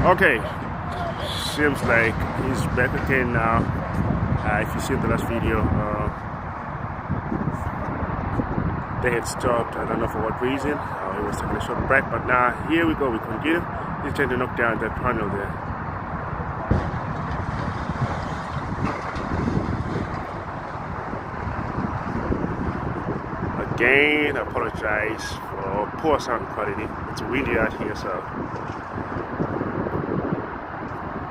Okay, seems like he's back again now. If you see the last video, they had stopped. I don't know for what reason. He was taking a short break, but now here we go. We continue. He's trying to knock down that panel there. Again, I apologize for poor sound quality. It's windy out here, so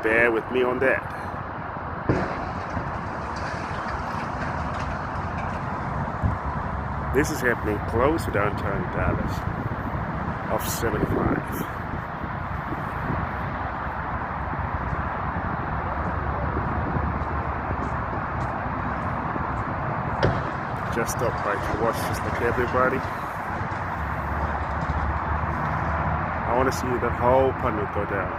bear with me on that. This is happening close to downtown Dallas, off 75. Just stopped by to watch just like everybody. I want to see the whole panel go down.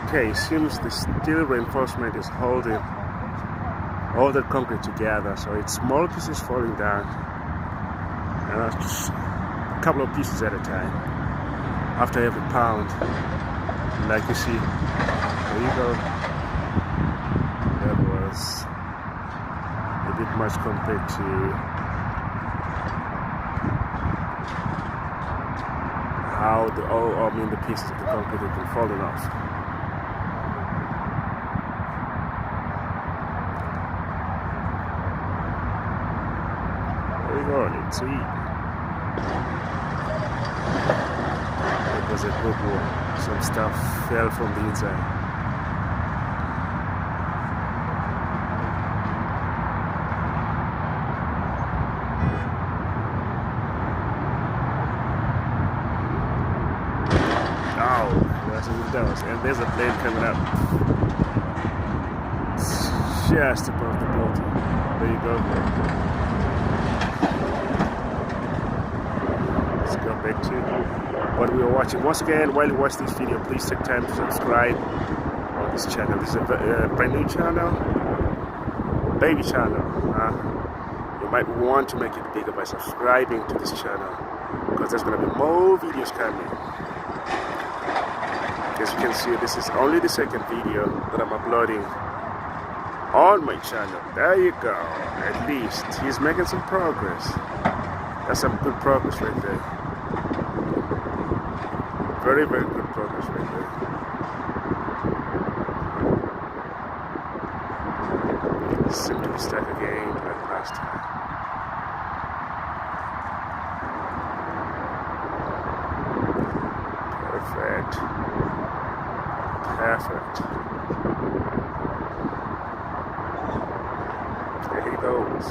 Okay, seems the steel reinforcement is holding all the concrete together, so it's small pieces falling down, and just a couple of pieces at a time after every pound. Like you see, there you go. That was a bit much compared to how the pieces of the concrete have been falling off. Let's see. It was a good one. Some stuff fell from the inside. Oh, that's what it does. And there's a plane coming up. It's just above the building. There you go. Back to what we are watching. Once again, while you watch this video, please take time to subscribe on this channel. This is a brand new channel, baby channel. You might want to make it bigger by subscribing to this channel, because there's going to be more videos coming. As you can see, this is only the second video that I'm uploading on my channel. There you go. At least he's making some progress. That's some good progress right there. Very, very good progress right there. Seem to be stuck again like last time. Perfect. Perfect. There he goes.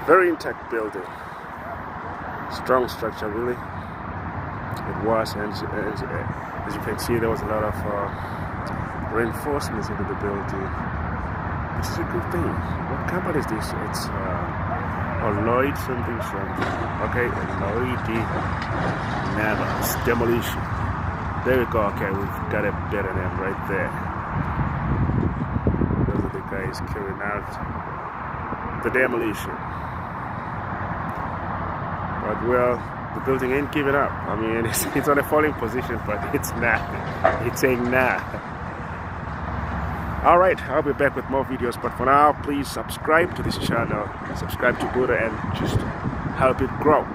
Very intact building, strong structure really. It was, and as you can see, there was a lot of reinforcements into the building, which is a good thing. What company is this? It's Lloyd something. Okay, Lloyd Demolition. There we go. Okay, we've got a better name right there. Those are the guys carrying out the demolition. But well, the building ain't giving up. I mean, it's on a falling position, but it's not. It's saying nah. Alright, I'll be back with more videos, but for now, please subscribe to this channel, subscribe to Buddha, and just help it grow.